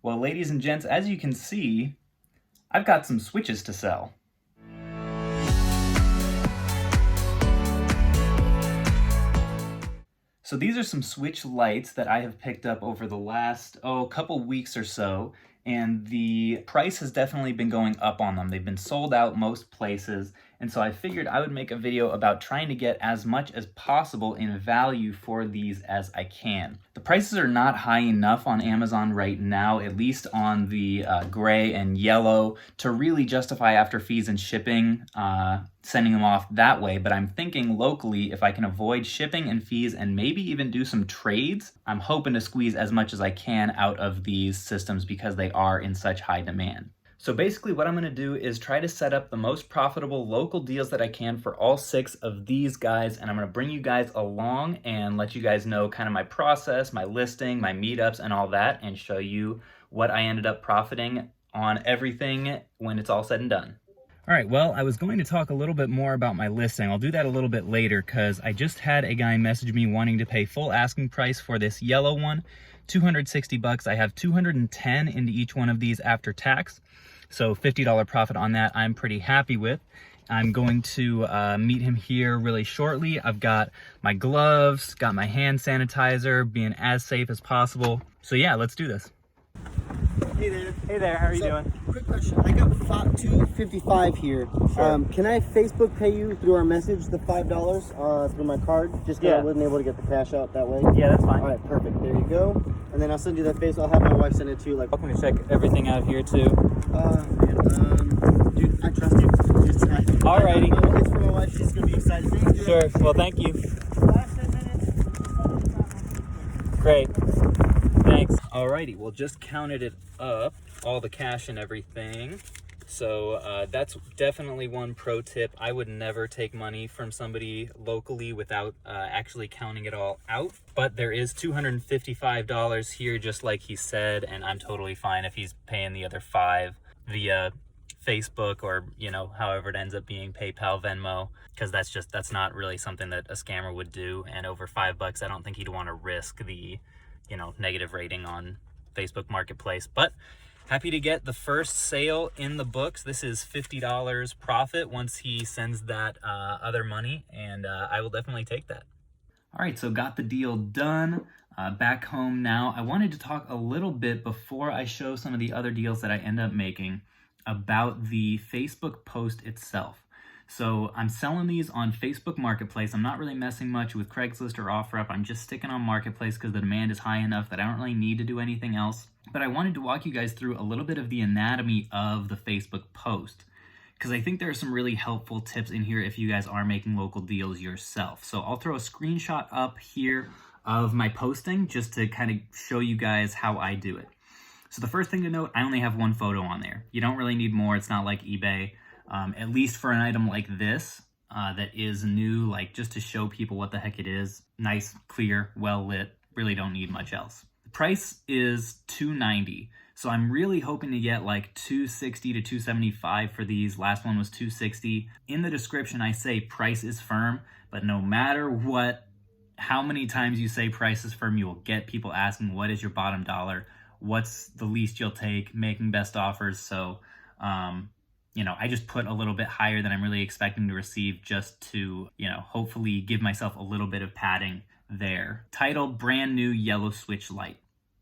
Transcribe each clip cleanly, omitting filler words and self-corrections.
Well, ladies and gents, as you can see, I've got some switches to sell. So these are some Switch lights that I have picked up over the last, couple weeks or so, and the price has definitely been going up on them. They've been sold out most places, and so I figured I would make a video about trying to get as much as possible in value for these as I can. The prices are not high enough on Amazon right now, at least on the gray and yellow, to really justify after fees and shipping sending them off that way, but I'm thinking locally, if I can avoid shipping and fees and maybe even do some trades, I'm hoping to squeeze as much as I can out of these systems because they are in such high demand. So basically what I'm going to do is try to set up the most profitable local deals that I can for all 6 of these guys, and I'm going to bring you guys along and let you guys know kind of my process, my listing, my meetups, and all that, and show you what I ended up profiting on everything when it's all said and done. All right, well, I was going to talk a little bit more about my listing. I'll do that a little bit later because I just had a guy message me wanting to pay full asking price for this yellow one, 260 bucks. I have 210 into each one of these after tax, so $50 profit on that I'm pretty happy with. I'm going to meet him here really shortly. I've got my gloves, got my hand sanitizer, being as safe as possible. So yeah, let's do this. Hey there. Hey there, how are you doing? Quick question. I got 255 here. Sure. Can I Facebook pay you through our message the $5 through my card? Just because Yeah. I wasn't able to get the cash out that way. Yeah, that's fine. All right, perfect. There you go. And then I'll send you that face. I'll have my wife send it to you. Like, Welcome to check everything out here too. dude, I trust you. Alrighty. It's for my wife. She's gonna be excited. Thank you. Sure, well thank you. Last 10 minutes. Great. Thanks. Alrighty, well just counted it up, all the cash and everything. So that's definitely one pro tip. I would never take money from somebody locally without actually counting it all out. But there is $255 here, just like he said, and I'm totally fine if he's paying the other $5 via Facebook or, you know, however it ends up being, PayPal, Venmo, because that's not really something that a scammer would do. And over $5, I don't think he'd want to risk the, you know, negative rating on Facebook Marketplace. But happy to get the first sale in the books. This is $50 profit once he sends that other money, and I will definitely take that. All right, so got the deal done. Back home now. I wanted to talk a little bit before I show some of the other deals that I end up making about the Facebook post itself. So I'm selling these on Facebook Marketplace. I'm not really messing much with Craigslist or OfferUp. I'm just sticking on Marketplace because the demand is high enough that I don't really need to do anything else. But I wanted to walk you guys through a little bit of the anatomy of the Facebook post, because I think there are some really helpful tips in here if you guys are making local deals yourself. So I'll throw a screenshot up here of my posting just to kind of show you guys how I do it. So the first thing to note, I only have one photo on there. You don't really need more. It's not like eBay. At least for an item like this that is new, like just to show people what the heck it is. Nice, clear, well lit. Really don't need much else. The price is $290. So I'm really hoping to get like $260 to $275 for these. Last one was $260. In the description, I say price is firm, but no matter what, how many times you say price is firm, you will get people asking, what is your bottom dollar? What's the least you'll take? Making best offers. So, you know, I just put a little bit higher than I'm really expecting to receive just to, you know, hopefully give myself a little bit of padding there. Title, brand new yellow Switch light.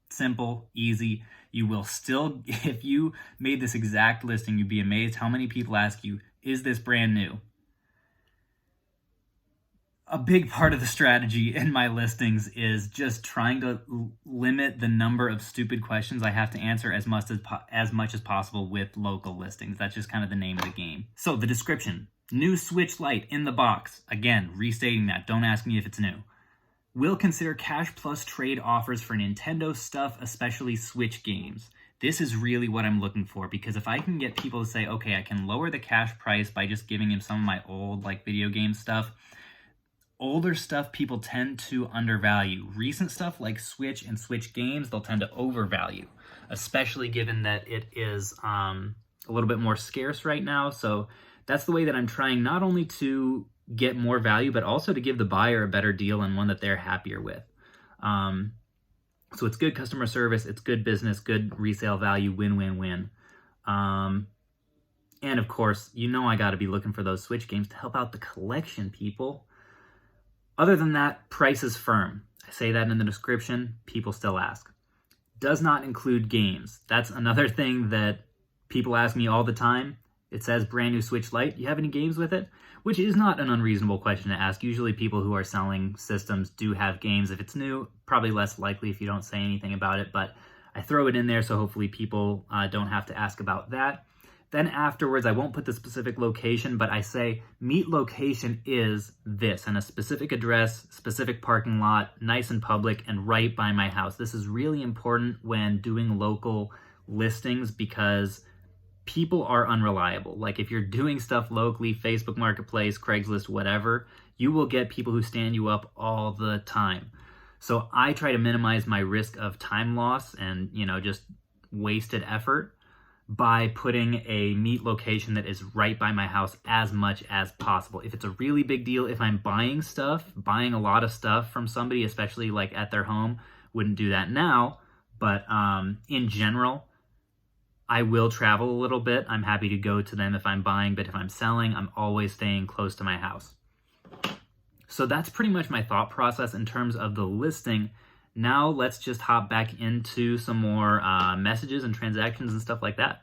Simple, easy. You will still, if you made this exact listing, you'd be amazed how many people ask you, is this brand new? A big part of the strategy in my listings is just trying to limit the number of stupid questions I have to answer as much as possible with local listings. That's just kind of the name of the game. So the description, new Switch light in the box. Again, restating that, don't ask me if it's new. Will consider cash plus trade offers for Nintendo stuff, especially Switch games. This is really what I'm looking for, because if I can get people to say, okay, I can lower the cash price by just giving him some of my old like video game stuff. Older stuff people tend to undervalue. Recent stuff like Switch and Switch games, they'll tend to overvalue, especially given that it is a little bit more scarce right now. So that's the way that I'm trying not only to get more value, but also to give the buyer a better deal and one that they're happier with. So it's good customer service, it's good business, good resale value, win-win-win. And of course, you know I gotta be looking for those Switch games to help out the collection, people. Other than that, price is firm. I say that in the description, people still ask. Does not include games. That's another thing that people ask me all the time. It says brand new Switch Lite. You have any games with it? Which is not an unreasonable question to ask. Usually people who are selling systems do have games. If it's new, probably less likely if you don't say anything about it, but I throw it in there so hopefully people don't have to ask about that. Then afterwards, I won't put the specific location, but I say meet location is this, and a specific address, specific parking lot, nice and public, and right by my house. This is really important when doing local listings because people are unreliable. Like if you're doing stuff locally, Facebook Marketplace, Craigslist, whatever, you will get people who stand you up all the time. So I try to minimize my risk of time loss and, just wasted effort by putting a meet location that is right by my house as much as possible. If it's a really big deal, if I'm buying a lot of stuff from somebody, especially like at their home, wouldn't do that now, but in general, I will travel a little bit. I'm happy to go to them if I'm buying, but if I'm selling, I'm always staying close to my house. So that's pretty much my thought process in terms of the listing. Now let's just hop back into some more messages and transactions and stuff like that.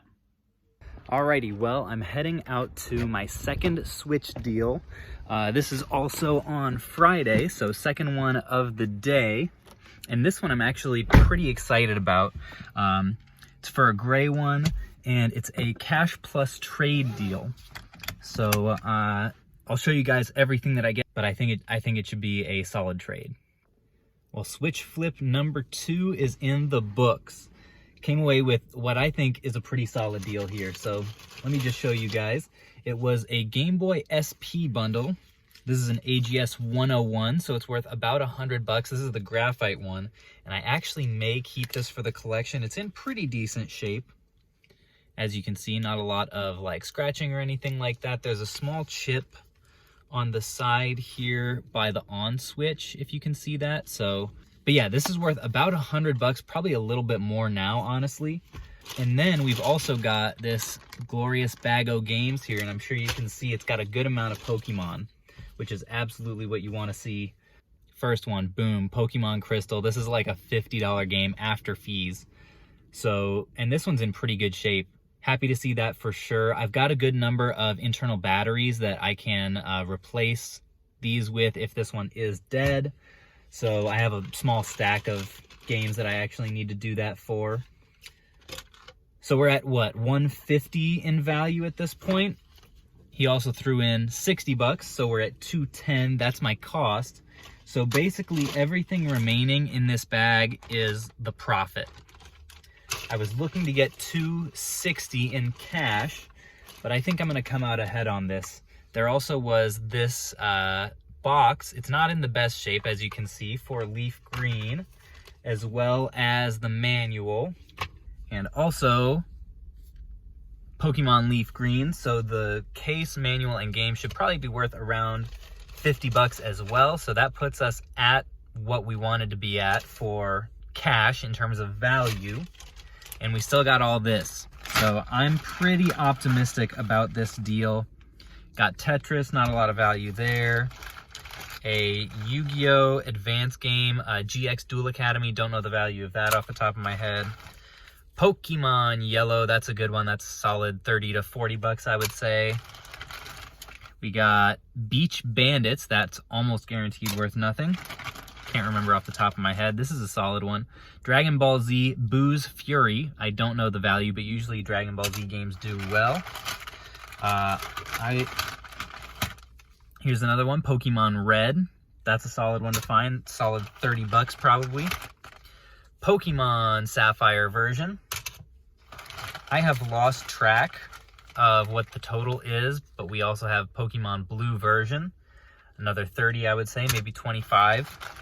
Alrighty, well, I'm heading out to my second Switch deal. This is also on Friday, so second one of the day. And this one I'm actually pretty excited about. It's for a gray one, and it's a cash plus trade deal. So I'll show you guys everything that I get, but I think it should be a solid trade. Well, Switch Flip number 2 is in the books. Came away with what I think is a pretty solid deal here. So let me just show you guys. It was a Game Boy SP bundle. This is an AGS 101, so it's worth about $100. This is the graphite one, and I actually may keep this for the collection. It's in pretty decent shape. As you can see, not a lot of like scratching or anything like that. There's a small chip on the side here by the on switch, if you can see that. So, but yeah, this is worth about $100, probably a little bit more now, honestly. And then we've also got this glorious bag of games here, and I'm sure you can see it's got a good amount of Pokemon, which is absolutely what you want to see. First one, boom, Pokemon Crystal. This is like a $50 game after fees. So, and this one's in pretty good shape. Happy to see that for sure. I've got a good number of internal batteries that I can replace these with if this one is dead. So I have a small stack of games that I actually need to do that for. So we're at what, $150 in value at this point. He also threw in $60, so we're at $210. That's my cost. So basically everything remaining in this bag is the profit. I was looking to get $260 in cash, but I think I'm going to come out ahead on this. There also was this box. It's not in the best shape, as you can see, for Leaf Green, as well as the manual, and also Pokemon Leaf Green. So the case, manual, and game should probably be worth around $50 as well. So that puts us at what we wanted to be at for cash in terms of value. And we still got all this. So I'm pretty optimistic about this deal. Got Tetris, not a lot of value there. A Yu-Gi-Oh! Advance game, GX Duel Academy, don't know the value of that off the top of my head. Pokemon Yellow, that's a good one. That's solid $30 to $40, I would say. We got Beach Bandits, that's almost guaranteed worth nothing. Can't remember off the top of my head. This is a solid one. Dragon Ball Z Boo's Fury. I don't know the value, but usually Dragon Ball Z games do well. Here's another one, Pokemon Red. That's a solid one to find. Solid $30 probably. Pokemon Sapphire version. I have lost track of what the total is, but we also have Pokemon Blue version. Another 30, I would say, maybe 25.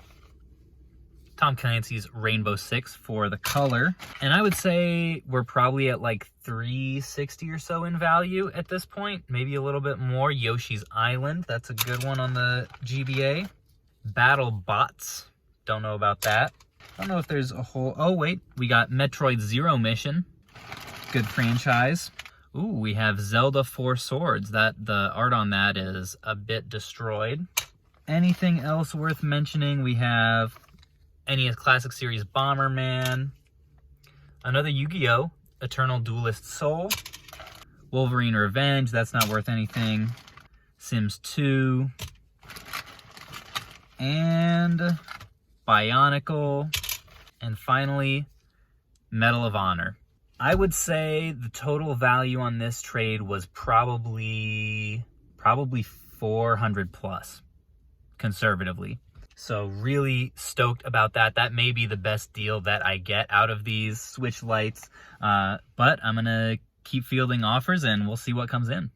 Tom Clancy's Rainbow Six for the color. And I would say we're probably at like $360 or so in value at this point. Maybe a little bit more. Yoshi's Island, that's a good one on the GBA. Battle Bots, don't know about that. I don't know if there's a whole... Oh, wait. We got Metroid Zero Mission. Good franchise. Ooh, we have Zelda Four Swords. The art on that is a bit destroyed. Anything else worth mentioning? We have NES Classic Series Bomberman. Another Yu-Gi-Oh! Eternal Duelist Soul. Wolverine Revenge. That's not worth anything. Sims 2. And Bionicle. And finally, Medal of Honor. I would say the total value on this trade was probably 400 plus, conservatively. So really stoked about that. That may be the best deal that I get out of these Switch Lites. But I'm gonna keep fielding offers and we'll see what comes in.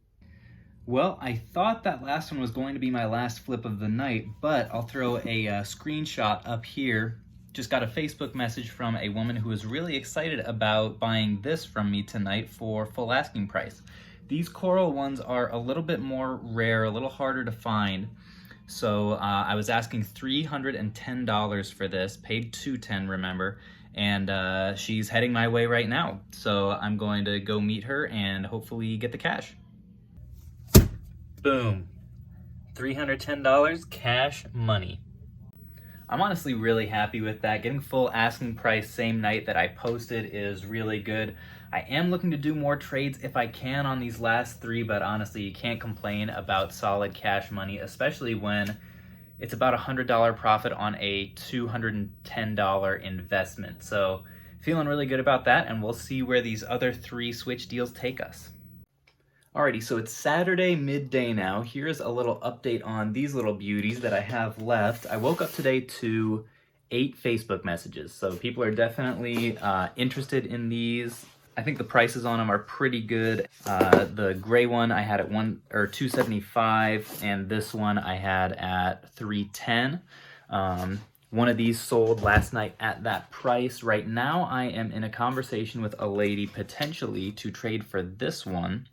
Well, I thought that last one was going to be my last flip of the night, but I'll throw a screenshot up here. Just got a Facebook message from a woman who was really excited about buying this from me tonight for full asking price. These coral ones are a little bit more rare, a little harder to find. So I was asking $310 for this, paid $210, remember, and she's heading my way right now. So I'm going to go meet her and hopefully get the cash. Boom. $310 cash money. I'm honestly really happy with that. Getting full asking price same night that I posted is really good. I am looking to do more trades if I can on these last three, but honestly, you can't complain about solid cash money, especially when it's about a $100 profit on a $210 investment. So feeling really good about that, and we'll see where these other three Switch deals take us. Alrighty, so it's Saturday midday now. Here's a little update on these little beauties that I have left. I woke up today to 8 Facebook messages, so people are definitely interested in these. I think the prices on them are pretty good. The gray one I had at $275, and this one I had at $310. One of these sold last night at that price. Right now, I am in a conversation with a lady potentially to trade for this one.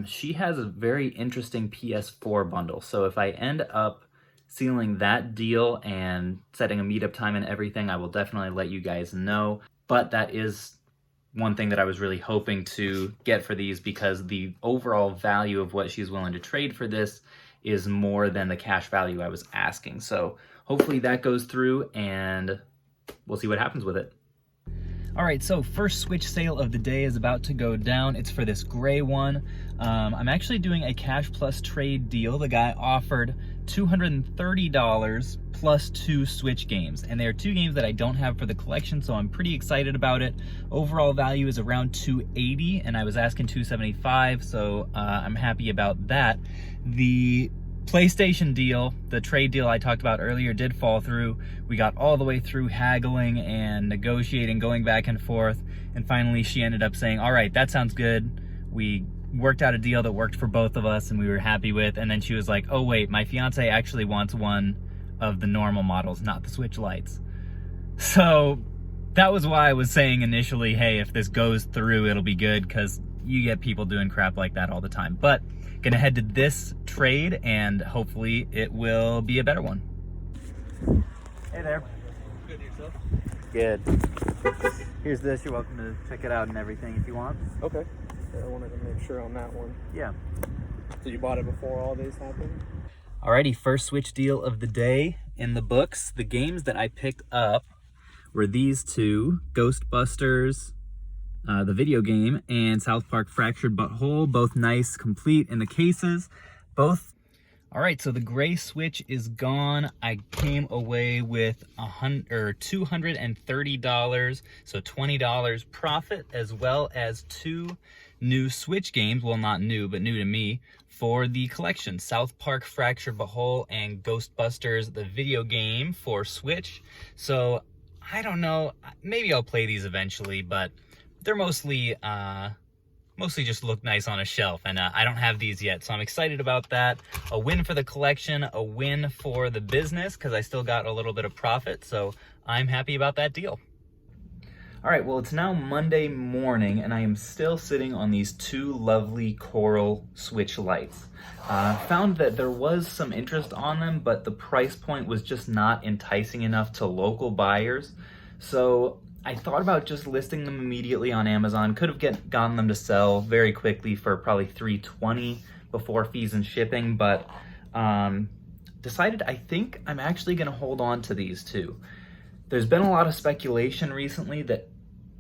She has a very interesting PS4 bundle. So if I end up sealing that deal and setting a meetup time and everything, I will definitely let you guys know. But that is one thing that I was really hoping to get for these, because the overall value of what she's willing to trade for this is more than the cash value I was asking. So hopefully that goes through and we'll see what happens with it. All right, so first Switch sale of the day is about to go down. It's for this gray one. I'm actually doing a cash plus trade deal. The guy offered $230 plus 2 Switch games, and they are 2 games that I don't have for the collection, so I'm pretty excited about it. Overall value is around $280, and I was asking $275, so I'm happy about that. The PlayStation deal, the trade deal I talked about earlier, did fall through. We got all the way through haggling and negotiating, going back and forth, and finally she ended up saying, all right, that sounds good. We worked out a deal that worked for both of us and we were happy with, and then she was like, oh wait, my fiance actually wants one of the normal models, not the Switch Lites. So that was why I was saying initially, hey, if this goes through, it'll be good, because you get people doing crap like that all the time. But gonna head to this trade and hopefully it will be a better one. Hey there. Good, yourself? Good. Here's this. You're welcome to check it out and everything if you want. Okay. I wanted to make sure on that one. Yeah. So you bought it before all this happened? Alrighty, first Switch deal of the day in the books. The games that I picked up were these two, Ghostbusters, the video game, and South Park Fractured But Whole, both nice, complete in the cases, both. All right, so the gray Switch is gone. I came away with $230, so $20 profit, as well as 2 new Switch games, well, not new, but new to me, for the collection, South Park Fractured But Whole and Ghostbusters, the video game for Switch. So I don't know, maybe I'll play these eventually, but they're mostly just look nice on a shelf, and I don't have these yet, so I'm excited about that. A win for the collection, a win for the business, because I still got a little bit of profit, so I'm happy about that deal. All right, well, it's now Monday morning, and I am still sitting on these two lovely coral Switch lights. Found that there was some interest on them, but the price point was just not enticing enough to local buyers. So I thought about just listing them immediately on Amazon. Could have gotten them to sell very quickly for probably $320 before fees and shipping, but decided I think I'm actually gonna hold on to these two. There's been a lot of speculation recently that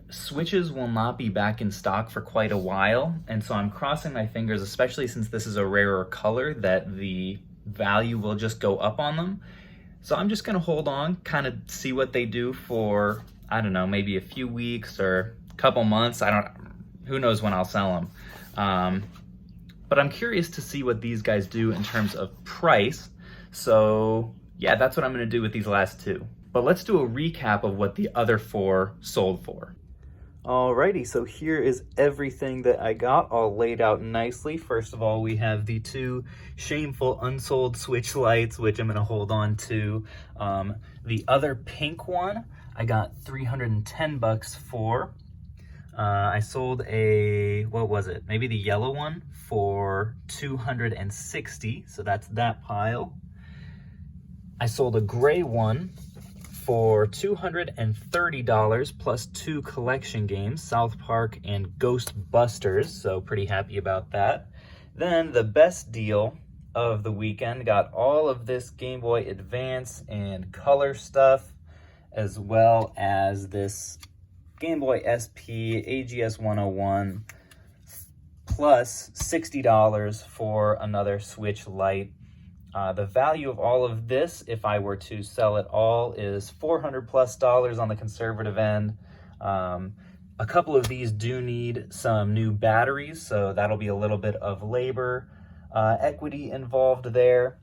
Switches will not be back in stock for quite a while, and so I'm crossing my fingers, especially since this is a rarer color, that the value will just go up on them. So I'm just gonna hold on, kind of see what they do for, I don't know, maybe a few weeks or a couple months. Who knows when I'll sell them. But I'm curious to see what these guys do in terms of price. So yeah, that's what I'm gonna do with these last two. But let's do a recap of what the other four sold for. Alrighty, so here is everything that I got all laid out nicely. First of all, we have the two shameful unsold Switch lights, which I'm gonna hold on to. The other pink one, I got $310 for. I sold what was it? Maybe the yellow one for $260, so that's that pile. I sold a gray one for $230 plus 2 collection games, South Park and Ghostbusters, so pretty happy about that. Then the best deal of the weekend, got all of this Game Boy Advance and Color stuff, as well as this Game Boy SP AGS 101, plus $60 for another Switch Lite. The value of all of this, if I were to sell it all, is $400+ on the conservative end. A couple of these do need some new batteries, so that'll be a little bit of labor equity involved there.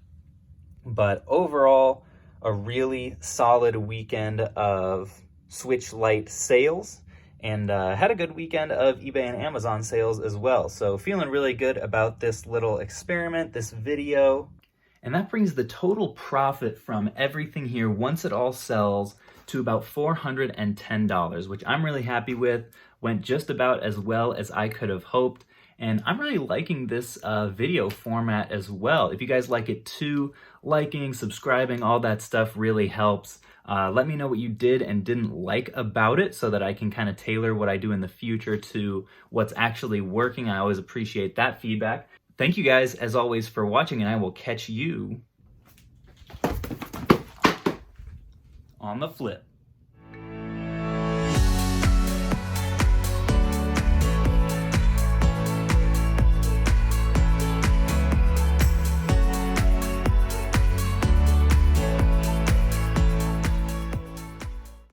But overall, a really solid weekend of Switch Lite sales, and had a good weekend of eBay and Amazon sales as well. So feeling really good about this little experiment, this video. And that brings the total profit from everything here, once it all sells, to about $410, which I'm really happy with. Went just about as well as I could have hoped. And I'm really liking this video format as well. If you guys like it too, liking, subscribing, all that stuff really helps. Let me know what you did and didn't like about it so that I can kind of tailor what I do in the future to what's actually working. I always appreciate that feedback. Thank you guys, as always, for watching, and I will catch you on the flip.